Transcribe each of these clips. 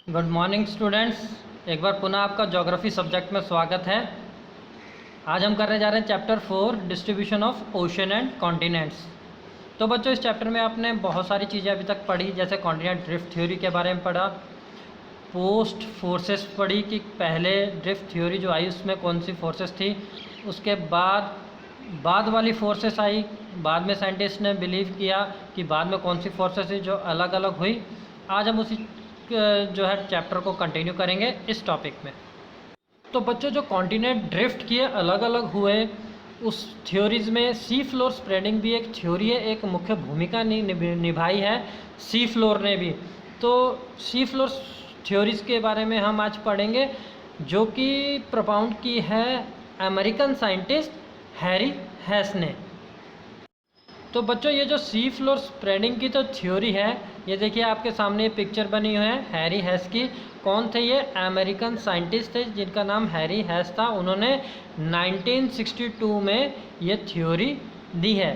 Good morning students. एक बार पुनः आपका ज्योग्राफी सब्जेक्ट में स्वागत है। आज हम करने जा रहे हैं chapter 4 distribution of ocean and continents. तो बच्चों, इस चैप्टर में आपने बहुत सारी चीज़ें अभी तक पढ़ी, जैसे कॉन्टिनेंट ड्रिफ्ट थ्योरी के बारे में पढ़ा, पोस्ट फोर्सेस पढ़ी कि पहले ड्रिफ्ट थ्योरी जो आई उसमें कौन सी फोर्सेस थी, उसके बाद वाली फोर्सेस आई, बाद में साइंटिस्ट ने बिलीव किया कि बाद में कौन सी फोर्सेस थी जो अलग अलग हुई। आज हम उसी जो है चैप्टर को कंटिन्यू करेंगे इस टॉपिक में। तो बच्चों, जो कॉन्टिनेंट ड्रिफ्ट किए अलग अलग हुए, उस थ्योरीज में सी फ्लोर स्प्रेडिंग भी एक थ्योरी है, एक मुख्य भूमिका निभाई है सी फ्लोर ने भी। तो सी फ्लोर थ्योरीज के बारे में हम आज पढ़ेंगे, जो कि प्रोपाउंड की है अमेरिकन साइंटिस्ट हैरी हेस ने। तो बच्चों, ये जो सी फ्लोर स्प्रेडिंग की तो थ्योरी है, ये देखिए आपके सामने पिक्चर बनी हुई है हैरी हेस की। कौन थे ये? अमेरिकन साइंटिस्ट थे जिनका नाम हैरी हेस था। उन्होंने 1962 में ये थ्योरी दी है।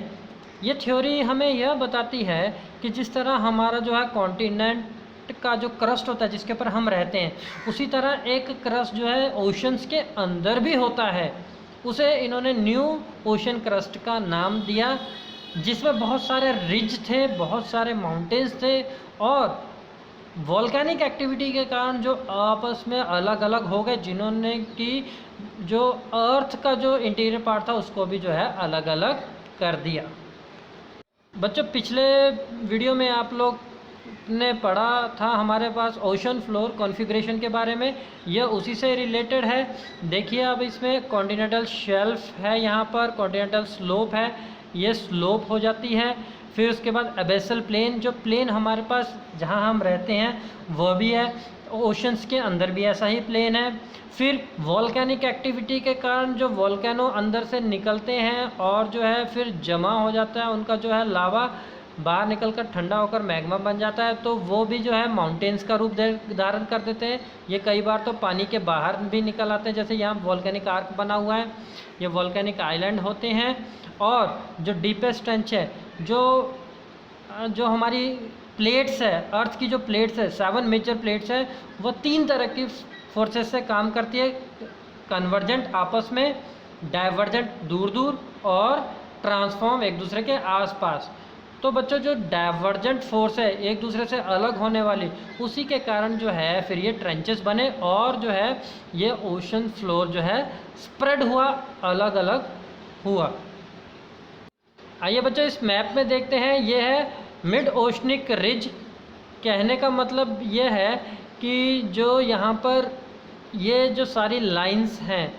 ये थ्योरी हमें यह बताती है कि जिस तरह हमारा जो है कॉन्टिनेंट का जो क्रस्ट होता है जिसके ऊपर हम रहते हैं, उसी तरह एक क्रस्ट जो है ओशंस के अंदर भी होता है। उसे इन्होंने न्यू ओशन क्रस्ट का नाम दिया, जिसमें बहुत सारे रिज थे, बहुत सारे माउंटेन्स थे, और वॉल्केनिक एक्टिविटी के कारण जो आपस में अलग अलग हो गए, जिन्होंने कि जो अर्थ का जो इंटीरियर पार्ट था उसको भी जो है अलग अलग कर दिया। बच्चों, पिछले वीडियो में आप लोग ने पढ़ा था हमारे पास ओशन फ्लोर कॉन्फ़िगरेशन के बारे में, यह उसी से रिलेटेड है। देखिए अब इसमें कॉन्टिनेंटल शेल्फ है, यहाँ पर कॉन्टिनेंटल स्लोप है, ये स्लोप हो जाती है। फिर उसके बाद एबेसल प्लेन, जो प्लेन हमारे पास जहाँ हम रहते हैं वह भी है, ओशंस के अंदर भी ऐसा ही प्लेन है। फिर वॉल्केनिक एक्टिविटी के कारण जो वॉल्केनो अंदर से निकलते हैं और जो है फिर जमा हो जाता है, उनका जो है लावा बाहर निकलकर ठंडा होकर मैग्मा बन जाता है, तो वो भी जो है माउंटेन्स का रूप धारण कर देते हैं। ये कई बार तो पानी के बाहर भी निकल आते हैं, जैसे यहाँ वॉल्केनिक आर्क बना हुआ है, ये वॉल्केनिक आइलैंड होते हैं। और जो डीपेस्ट ट्रेंच है, जो हमारी प्लेट्स है, अर्थ की जो प्लेट्स है, 7 मेजर प्लेट्स है, वो 3 तरह की फोर्सेस से काम करती है। कन्वर्जेंट आपस में, डाइवर्जेंट दूर दूर, और ट्रांसफॉर्म एक दूसरे के आसपास। तो बच्चों, जो डाइवर्जेंट फोर्स है एक दूसरे से अलग होने वाली, उसी के कारण जो है फिर ये ट्रेंचेस बने और जो है ये ओशन फ्लोर जो है स्प्रेड हुआ, अलग अलग हुआ। आइए बच्चों, इस मैप में देखते हैं, ये है मिड ओशनिक रिज। कहने का मतलब ये है कि जो यहाँ पर ये जो सारी लाइंस हैं,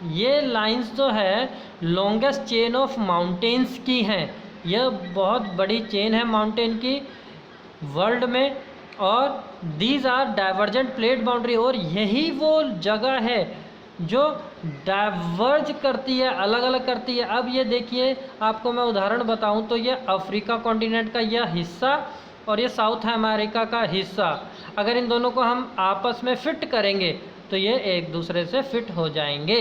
ये लाइंस जो है लॉन्गेस्ट चेन ऑफ माउंटेन्स की हैं। यह बहुत बड़ी चेन है माउंटेन की वर्ल्ड में, और these are divergent plate boundary, और यही वो जगह है जो डाइवर्ज करती है, अलग अलग करती है। अब ये देखिए, आपको मैं उदाहरण बताऊं तो ये अफ्रीका कॉन्टिनेंट का यह हिस्सा और ये साउथ अमेरिका का हिस्सा, अगर इन दोनों को हम आपस में फिट करेंगे तो ये एक दूसरे से फिट हो जाएंगे,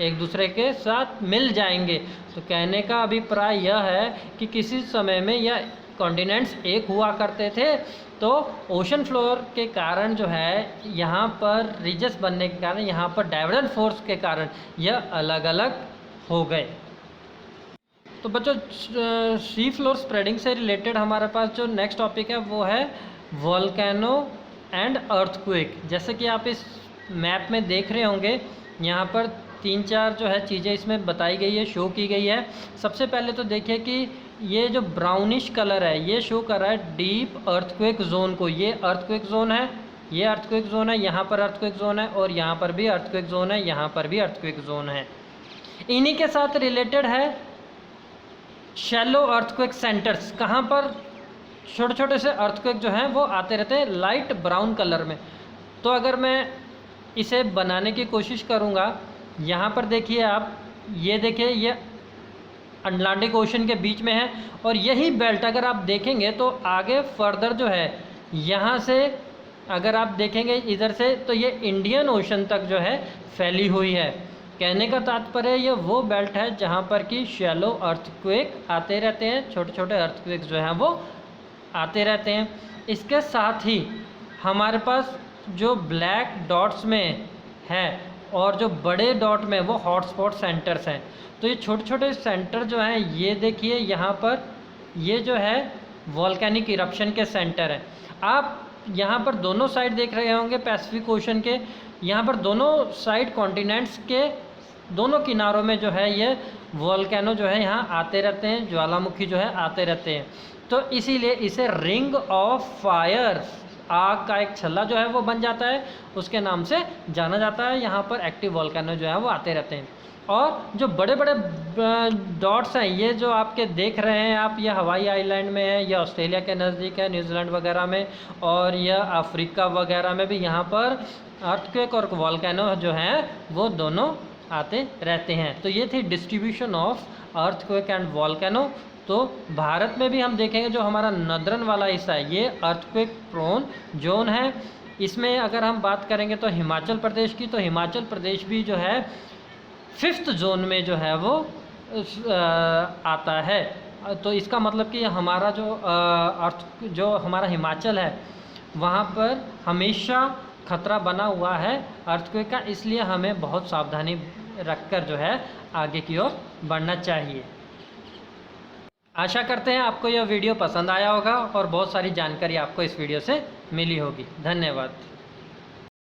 एक दूसरे के साथ मिल जाएंगे। तो कहने का अभिप्राय यह है कि किसी समय में यह कॉन्टिनेंट्स एक हुआ करते थे, तो ओशन फ्लोर के कारण जो है यहाँ पर रिजेस बनने के कारण, यहाँ पर डाइवर्जेंट फोर्स के कारण यह अलग अलग हो गए। तो बच्चों, सी फ्लोर स्प्रेडिंग से रिलेटेड हमारे पास जो नेक्स्ट टॉपिक है वो है वॉल्केनो एंड अर्थक्वेक। जैसे कि आप इस मैप में देख रहे होंगे, यहाँ पर 3-4 जो है चीज़ें इसमें बताई गई है, शो की गई है। सबसे पहले तो देखिए कि ये जो ब्राउनिश कलर है ये शो कर रहा है डीप अर्थक्वेक जोन को। ये अर्थक्वेक जोन है, ये अर्थक्वेक जोन है, यहाँ पर अर्थक्वेक जोन है, और यहाँ पर भी अर्थक्वेक जोन है, यहाँ पर भी अर्थक्वेक जोन है। इन्हीं के साथ रिलेटेड है शैलो अर्थक्वेक सेंटर्स, कहाँ पर छोटे छोटे से अर्थक्वेक जो हैं वो आते रहते हैं लाइट ब्राउन कलर में। तो अगर मैं इसे बनाने की कोशिश करूँगा, यहाँ पर देखिए आप, ये देखिए ये अटलांटिक ओशन के बीच में है, और यही बेल्ट अगर आप देखेंगे तो आगे फर्दर जो है यहाँ से अगर आप देखेंगे इधर से, तो ये इंडियन ओशन तक जो है फैली हुई है। कहने का तात्पर्य ये वो बेल्ट है जहाँ पर कि शैलो अर्थक्वेक आते रहते हैं, छोटे छोटे अर्थक्वेक जो हैं वो आते रहते हैं। इसके साथ ही हमारे पास जो ब्लैक डॉट्स में है और जो बड़े डॉट में वो हॉटस्पॉट सेंटर्स हैं। तो ये छोटे छोटे सेंटर जो हैं, ये देखिए यहाँ पर, ये जो है वॉल्केनिक इरप्शन के सेंटर हैं। आप यहाँ पर दोनों साइड देख रहे होंगे पैसिफिक ओशन के, यहाँ पर दोनों साइड कॉन्टिनेंट्स के दोनों किनारों में जो है ये वॉल्केनो जो है यहाँ आते रहते हैं, ज्वालामुखी जो है आते रहते हैं। तो इसीलिए इसे रिंग ऑफ फायर, आग का एक छल्ला जो है वो बन जाता है, उसके नाम से जाना जाता है। यहाँ पर एक्टिव वॉल्केनो जो है वो आते रहते हैं। और जो बड़े बड़े डॉट्स हैं, ये जो आपके देख रहे हैं आप, ये हवाई आइलैंड में है, ये ऑस्ट्रेलिया के नज़दीक है, न्यूजीलैंड वगैरह में, और यह अफ्रीका वगैरह में भी यहाँ पर अर्थक्वेक और वॉल्केनो जो हैं वो दोनों आते रहते हैं। तो ये थी distribution of earthquake and volcano. तो भारत में भी हम देखेंगे जो हमारा नदरन वाला हिस्सा है, ये अर्थक्वेक प्रोन जोन है। इसमें अगर हम बात करेंगे तो हिमाचल प्रदेश की, तो हिमाचल प्रदेश भी जो है 5th जोन में जो है वो आता है। तो इसका मतलब कि हमारा जो हमारा हिमाचल है वहाँ पर हमेशा खतरा बना हुआ है अर्थक्वेक का, इसलिए हमें बहुत सावधानी रखकर जो है आगे की ओर बढ़ना चाहिए। आशा करते हैं आपको यह वीडियो पसंद आया होगा और बहुत सारी जानकारी आपको इस वीडियो से मिली होगी। धन्यवाद।